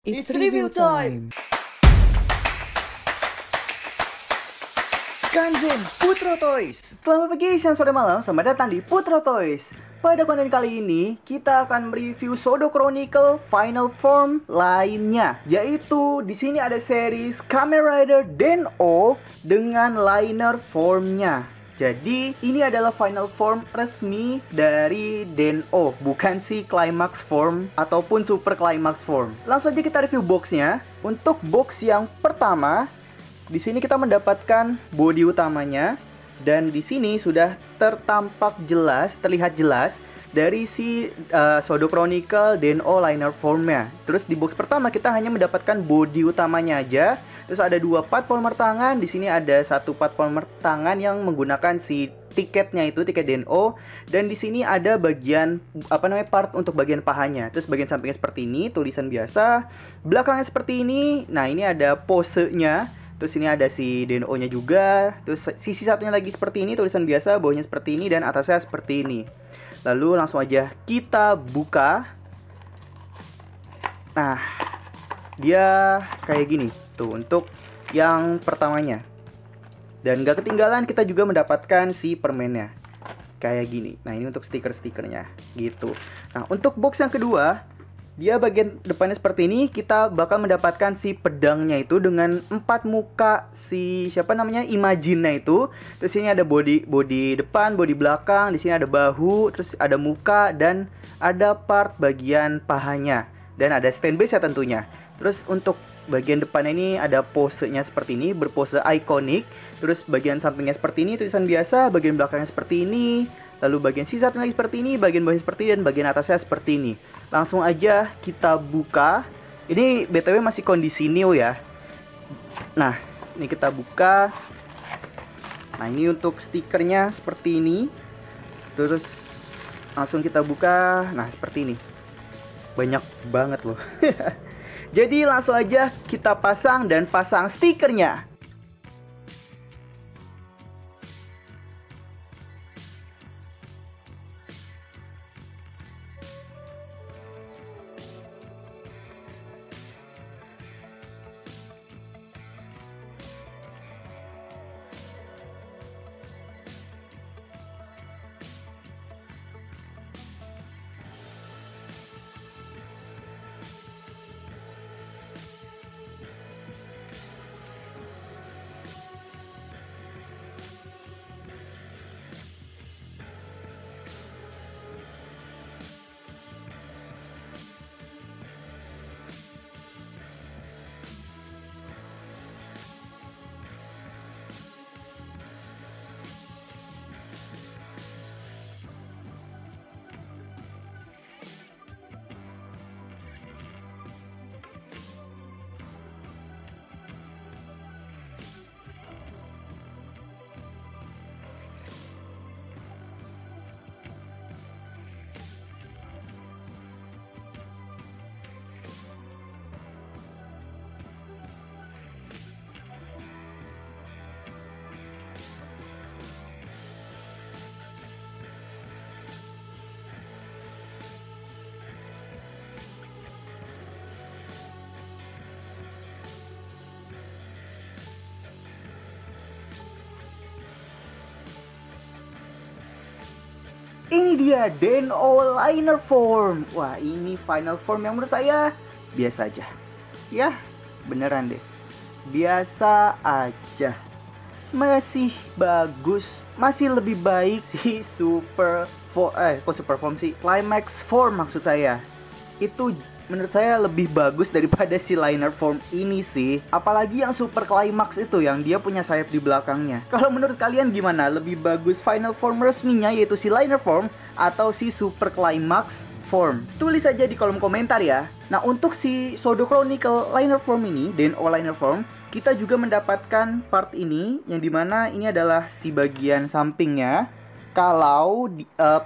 It's review time! Kanzen Putro Toys. Selamat pagi, siang, sore, malam. Selamat datang di Putro Toys. Pada konten kali ini, kita akan mereview Shadow Chronicle Final Form lainnya, yaitu di sini ada series Kamen Rider Den-O dengan liner formnya. Jadi, ini adalah final form resmi dari Den-O, bukan si Climax form ataupun Super Climax form. Langsung aja kita review boxnya. Untuk box yang pertama, di sini kita mendapatkan body utamanya, dan di sini sudah terlihat jelas dari si Shadow Chronicle Den-O liner formnya. Terus di box pertama kita hanya mendapatkan body utamanya aja. Terus ada dua platformer tangan. Di sini ada satu platformer tangan yang menggunakan si tiketnya itu, tiket Den-O. Dan di sini ada bagian part untuk bagian pahanya. Terus bagian sampingnya seperti ini, tulisan biasa. Belakangnya seperti ini. Nah, ini ada posenya. Terus ini ada si Den-O-nya juga. Terus sisi satunya lagi seperti ini, tulisan biasa, bawahnya seperti ini, dan atasnya seperti ini. Lalu langsung aja kita buka. Nah, dia kayak gini tuh untuk yang pertamanya. Dan gak ketinggalan kita juga mendapatkan si permennya kayak gini. Nah, ini untuk stiker-stikernya gitu. Nah, untuk box yang kedua, dia bagian depannya seperti ini. Kita bakal mendapatkan si pedangnya itu dengan 4 muka si Imagine-nya itu. Terus ini ada body depan, body belakang, di sini ada bahu, terus ada muka dan ada part bagian pahanya dan ada stand base ya tentunya. Terus untuk bagian depannya ini ada posenya seperti ini, berpose ikonik. Terus bagian sampingnya seperti ini, tulisan biasa, bagian belakangnya seperti ini. Lalu bagian sisa lagi seperti ini, bagian bawahnya seperti ini, dan bagian atasnya seperti ini. Langsung aja kita buka. Ini BTW masih kondisi new ya. Nah, ini kita buka. Nah, ini untuk stikernya seperti ini. Terus langsung kita buka. Nah, seperti ini. Banyak banget loh. Jadi langsung aja kita pasang stikernya. Ini dia Den-O liner form. Wah, ini final form yang menurut saya biasa aja. Ya, beneran deh. Biasa aja. Masih bagus. Masih lebih baik si super form sih. Climax form maksud saya. Itu menurut saya lebih bagus daripada si liner form ini sih. Apalagi yang super climax itu yang dia punya sayap di belakangnya. Kalau menurut kalian gimana? Lebih bagus final form resminya yaitu si liner form atau si super climax form? Tulis aja di kolom komentar ya. Nah, untuk si Shadow Chronicle liner form ini, Den-O liner form, kita juga mendapatkan part ini yang dimana ini adalah si bagian sampingnya kalau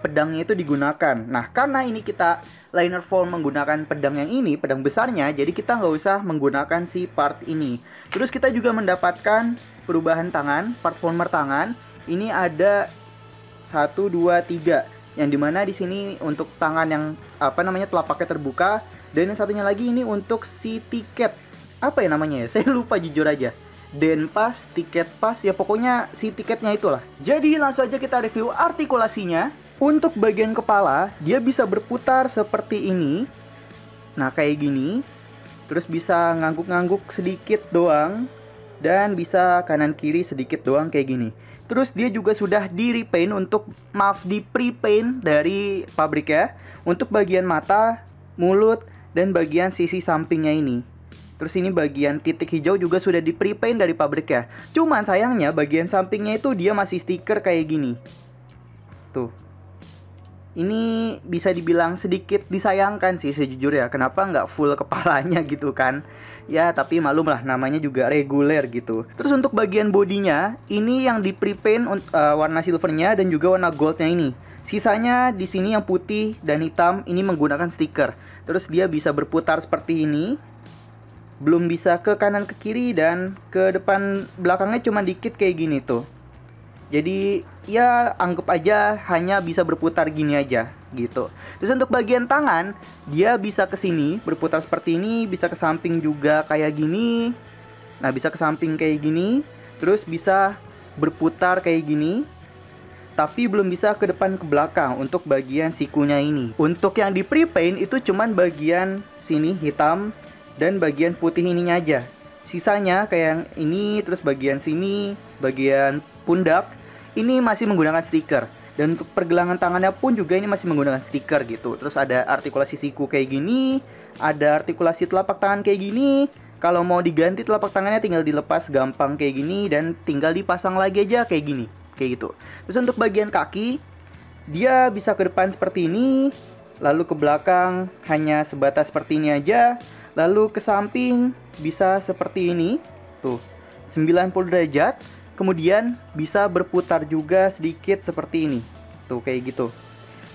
pedangnya itu digunakan. Nah, karena ini kita liner form menggunakan pedang yang ini, pedang besarnya, jadi kita nggak usah menggunakan si part ini. Terus kita juga mendapatkan perubahan tangan, platformer tangan. Ini ada 1, 2, 3. Yang dimana di sini untuk tangan yang telapaknya terbuka, Dan yang satunya lagi ini untuk si tiket. Apa ya namanya ya? Saya lupa jujur aja. Denpas, tiket pas, ya pokoknya si tiketnya itulah. Jadi langsung aja kita review artikulasinya. Untuk bagian kepala, dia bisa berputar seperti ini. Nah, kayak gini. Terus bisa ngangguk-ngangguk sedikit doang. Dan bisa kanan kiri sedikit doang kayak gini. Terus dia juga sudah di repaint di pre-paint dari pabrik ya. Untuk bagian mata, mulut, dan bagian sisi sampingnya ini. Terus ini bagian titik hijau juga sudah di pre-paint dari pabrik ya. Cuman sayangnya bagian sampingnya itu dia masih stiker kayak gini. Tuh. Ini bisa dibilang sedikit disayangkan sih sejujurnya. Kenapa nggak full kepalanya gitu kan? Ya tapi malum lah, namanya juga reguler gitu. Terus untuk bagian bodinya, ini yang di pre-paint warna silvernya dan juga warna goldnya ini. Sisanya di sini yang putih dan hitam ini menggunakan stiker. Terus dia bisa berputar seperti ini. Belum bisa ke kanan ke kiri dan ke depan belakangnya cuma dikit kayak gini tuh. Jadi ya anggap aja hanya bisa berputar gini aja gitu. Terus untuk bagian tangan, dia bisa ke sini berputar seperti ini, bisa ke samping juga kayak gini. Nah, bisa ke samping kayak gini, terus bisa berputar kayak gini. Tapi belum bisa ke depan ke belakang untuk bagian sikunya ini. Untuk yang di pre-paint itu cuman bagian sini hitam dan bagian putih ininya aja. Sisanya kayak yang ini, terus bagian sini, bagian pundak, ini masih menggunakan stiker. Dan untuk pergelangan tangannya pun juga ini masih menggunakan stiker gitu. Terus ada artikulasi siku kayak gini, ada artikulasi telapak tangan kayak gini. Kalau mau diganti telapak tangannya tinggal dilepas gampang kayak gini dan tinggal dipasang lagi aja kayak gini, kayak gitu. Terus untuk bagian kaki, dia bisa ke depan seperti ini, lalu ke belakang hanya sebatas seperti ini aja. Lalu ke samping bisa seperti ini, tuh 90 derajat. Kemudian bisa berputar juga sedikit seperti ini, tuh kayak gitu.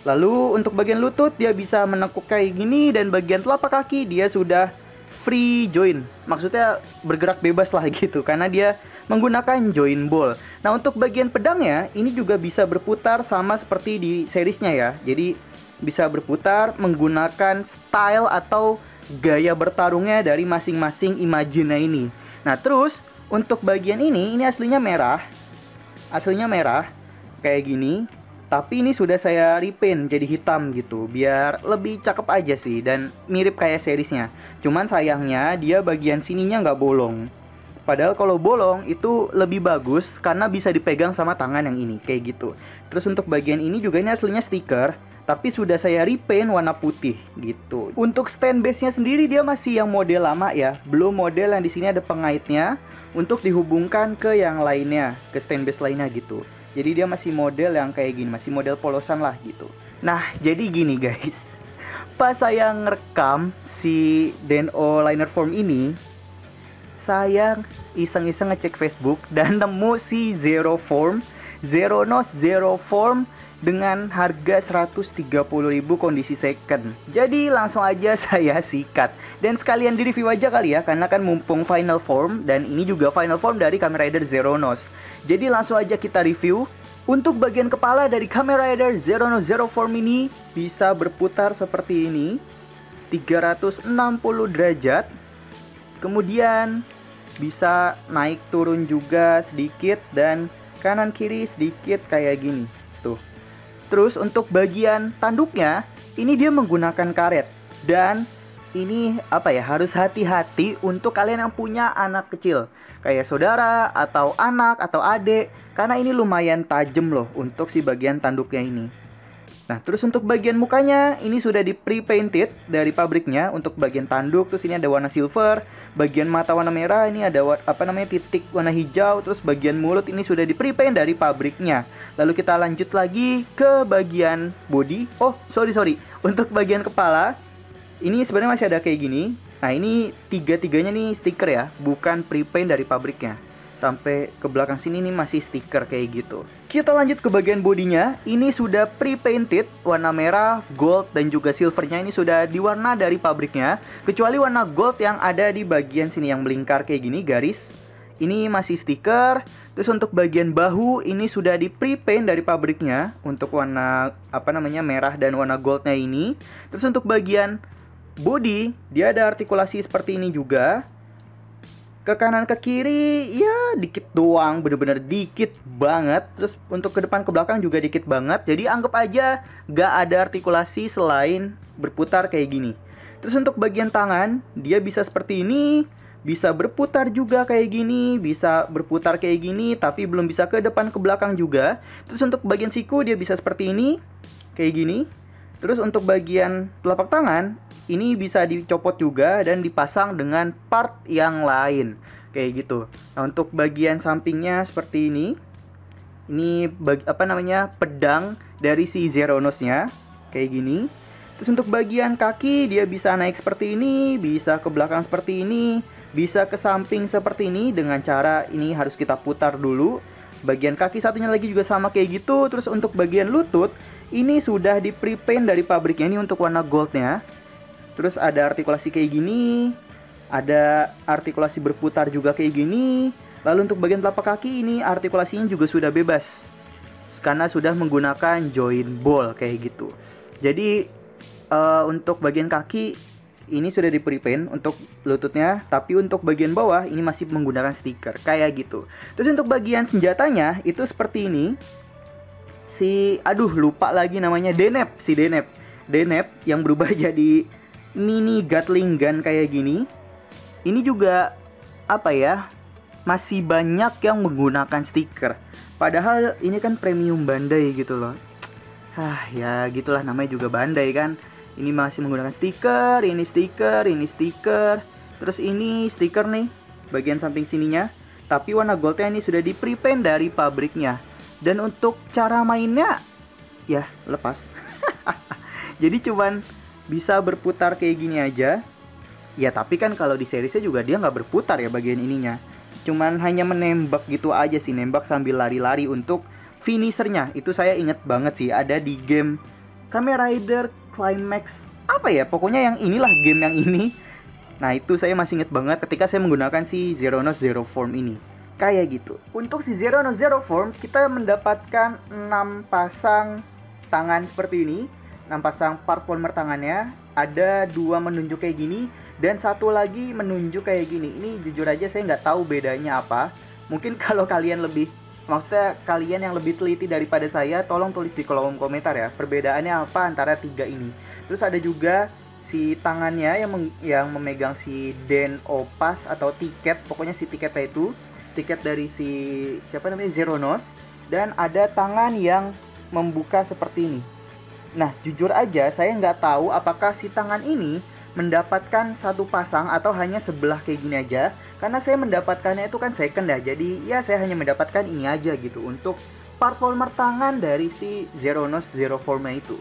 Lalu untuk bagian lutut dia bisa menekuk kayak gini. Dan bagian telapak kaki dia sudah free join. Maksudnya bergerak bebas lah gitu, karena dia menggunakan join ball. Nah untuk bagian pedangnya ini juga bisa berputar sama seperti di seriesnya ya. Jadi bisa berputar menggunakan style atau gaya bertarungnya dari masing-masing Imagine ini. Nah terus untuk bagian ini aslinya merah. Aslinya merah kayak gini. Tapi ini sudah saya repaint jadi hitam gitu, biar lebih cakep aja sih dan mirip kayak seriesnya. Cuman sayangnya dia bagian sininya nggak bolong. Padahal kalau bolong itu lebih bagus karena bisa dipegang sama tangan yang ini kayak gitu. Terus untuk bagian ini juga ini aslinya stiker, tapi sudah saya repaint warna putih gitu. Untuk stand base-nya sendiri dia masih yang model lama ya, belum model yang di sini ada pengaitnya untuk dihubungkan ke yang lainnya, ke stand base lainnya gitu. Jadi dia masih model yang kayak gini, masih model polosan lah gitu. Nah, jadi gini guys. Pas saya ngerekam si Den-O liner form ini, saya iseng-iseng ngecek Facebook dan nemu si Zero Nos Zero Form dengan harga 130.000 kondisi second. Jadi langsung aja saya sikat dan sekalian di review aja kali ya, karena kan mumpung final form dan ini juga final form dari Kamen Rider Zero Nos. Jadi langsung aja kita review. Untuk bagian kepala dari Kamen Rider Zero Nos Zero Form ini bisa berputar seperti ini 360 derajat. Kemudian bisa naik turun juga sedikit dan kanan kiri sedikit kayak gini tuh. Terus untuk bagian tanduknya ini dia menggunakan karet. Dan ini apa ya, harus hati-hati untuk kalian yang punya anak kecil, kayak saudara atau anak atau adik, karena ini lumayan tajam loh untuk si bagian tanduknya ini. Nah terus untuk bagian mukanya ini sudah di pre-painted dari pabriknya. Untuk bagian tanduk terus ini ada warna silver, bagian mata warna merah, ini ada titik warna hijau. Terus bagian mulut ini sudah di pre-paint dari pabriknya. Lalu kita lanjut lagi ke bagian body. Oh sorry, untuk bagian kepala ini sebenarnya masih ada kayak gini. Nah ini tiga-tiganya nih stiker ya, bukan pre-paint dari pabriknya. Sampai ke belakang sini nih masih stiker kayak gitu. Kita lanjut ke bagian bodinya. Ini sudah pre-painted warna merah, gold, dan juga silvernya ini sudah diwarna dari pabriknya. Kecuali warna gold yang ada di bagian sini yang melingkar kayak gini garis. Ini masih stiker. Terus untuk bagian bahu ini sudah di pre-paint dari pabriknya untuk warna merah dan warna goldnya ini. Terus untuk bagian body, dia ada artikulasi seperti ini juga. Ke kanan ke kiri ya dikit doang, bener-bener dikit banget. Terus untuk ke depan ke belakang juga dikit banget. Jadi anggap aja gak ada artikulasi selain berputar kayak gini. Terus untuk bagian tangan, dia bisa seperti ini, bisa berputar juga kayak gini, bisa berputar kayak gini, tapi belum bisa ke depan ke belakang juga. Terus untuk bagian siku dia bisa seperti ini, kayak gini. Terus untuk bagian telapak tangan, ini bisa dicopot juga dan dipasang dengan part yang lain, kayak gitu. Nah, untuk bagian sampingnya seperti ini. Ini pedang dari si Zeronos-nya, kayak gini. Terus untuk bagian kaki dia bisa naik seperti ini, bisa ke belakang seperti ini, bisa ke samping seperti ini dengan cara ini harus kita putar dulu. Bagian kaki satunya lagi juga sama kayak gitu. Terus untuk bagian lutut ini sudah di prepaint dari pabriknya, ini untuk warna goldnya. Terus ada artikulasi kayak gini, ada artikulasi berputar juga kayak gini. Lalu untuk bagian telapak kaki ini artikulasinya juga sudah bebas karena sudah menggunakan joint ball kayak gitu. Jadi untuk bagian kaki ini sudah di prepaint untuk lututnya, tapi untuk bagian bawah ini masih menggunakan stiker kayak gitu. Terus untuk bagian senjatanya itu seperti ini. Lupa lagi namanya, Deneb yang berubah jadi mini Gatling gun kayak gini. Ini juga masih banyak yang menggunakan stiker. Padahal ini kan premium Bandai gitu loh. Ya gitulah, namanya juga Bandai kan. Ini masih menggunakan stiker, ini stiker, ini stiker. Terus ini stiker nih, bagian samping sininya. Tapi warna goldnya ini sudah di prepaint dari pabriknya. Dan untuk cara mainnya, ya lepas. Jadi cuman bisa berputar kayak gini aja. Ya tapi kan kalau di seriesnya juga dia nggak berputar ya bagian ininya. Cuman hanya menembak gitu aja sih, nembak sambil lari-lari untuk finishernya. Itu saya inget banget sih, ada di game Kamen Rider Climax pokoknya yang inilah, game yang ini. Nah itu saya masih inget banget ketika saya menggunakan si Zeronos Zero Form ini, kayak gitu. Untuk si Zeronos Zero Form kita mendapatkan 6 pasang tangan seperti ini, 6 pasang part former tangannya. Ada 2 menunjuk kayak gini dan 1 lagi menunjuk kayak gini. Ini jujur aja saya nggak tahu bedanya apa. Mungkin kalau kalian yang lebih teliti daripada saya, tolong tulis di kolom komentar ya, perbedaannya apa antara 3 ini. Terus ada juga si tangannya yang memegang si Den-O Pass atau tiket, pokoknya si tiketnya itu, tiket dari si Zeronos. Dan ada tangan yang membuka seperti ini. Nah jujur aja saya nggak tahu apakah si tangan ini mendapatkan 1 pasang atau hanya sebelah kayak gini aja. Karena saya mendapatkannya itu kan second ya. Jadi ya saya hanya mendapatkan ini aja gitu untuk part former tangan dari si Zeronos Zero Form-nya itu.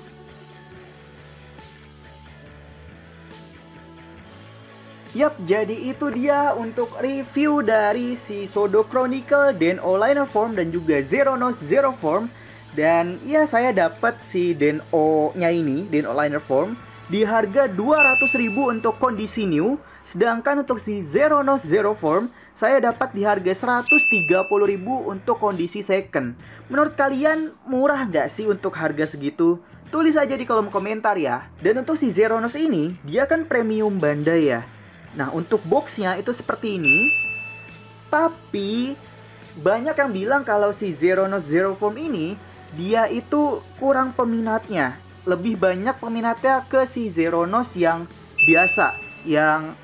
Yap, jadi itu dia untuk review dari si Sodo Chronicle Den-O Liner Form dan juga Zeronos Zero Form. Dan ya saya dapat si Den-O-nya ini, Den-O Liner Form, di harga 200.000 untuk kondisi new. Sedangkan untuk si Zeronos Zero Form saya dapat di harga 130.000 untuk kondisi second. Menurut kalian murah nggak sih untuk harga segitu? Tulis aja di kolom komentar ya. Dan untuk si Zeronos ini, dia kan premium Bandai ya. Nah untuk boxnya itu seperti ini. Tapi banyak yang bilang kalau si Zeronos Zero Form ini dia itu kurang peminatnya. Lebih banyak peminatnya ke si Zeronos yang biasa, yang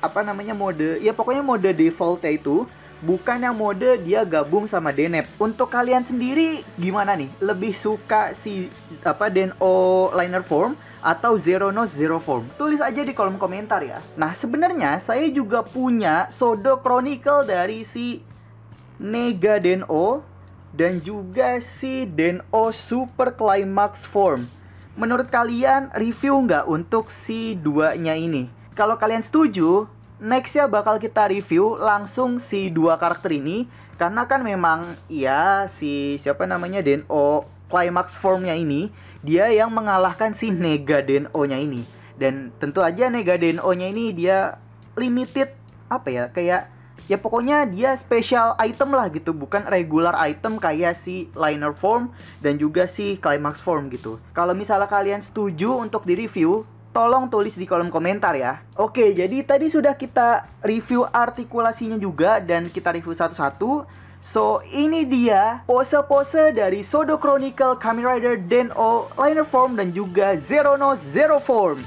mode, ya pokoknya mode defaultnya itu, bukan yang mode dia gabung sama Deneb. Untuk kalian sendiri gimana nih? Lebih suka si Den-O Liner Form atau Zeronos Zero Form? Tulis aja di kolom komentar ya. Nah sebenarnya saya juga punya Sodo Chronicle dari si Nega Den-O dan juga si Den-O Super Climax Form. Menurut kalian review nggak untuk si 2-nya ini? Kalau kalian setuju, nextnya bakal kita review langsung si 2 karakter ini. Karena kan memang ya si Den-O Climax Form-nya ini, dia yang mengalahkan si Nega Den-O-nya ini. Dan tentu aja Nega Den-O-nya ini dia limited, ya pokoknya dia special item lah gitu, bukan regular item kayak si Liner Form dan juga si Climax Form gitu. Kalau misalnya kalian setuju untuk di-review, tolong tulis di kolom komentar ya. Oke, jadi tadi sudah kita review artikulasinya juga dan kita review satu-satu. So, ini dia pose-pose dari Sodo Chronicle, Kamen Rider Den-O, Liner Form, dan juga Zerono Zero Form.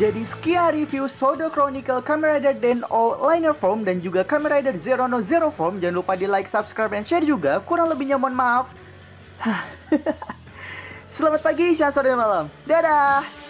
Jadi sekian review Sodo Chronicle, Kamen Rider Den-O, Liner Form, dan juga Kamen Rider Zerono Zero Form. Jangan lupa di like, subscribe, dan share juga. Kurang lebihnya mohon maaf. Selamat pagi, siang, sore, dan malam. Dadah!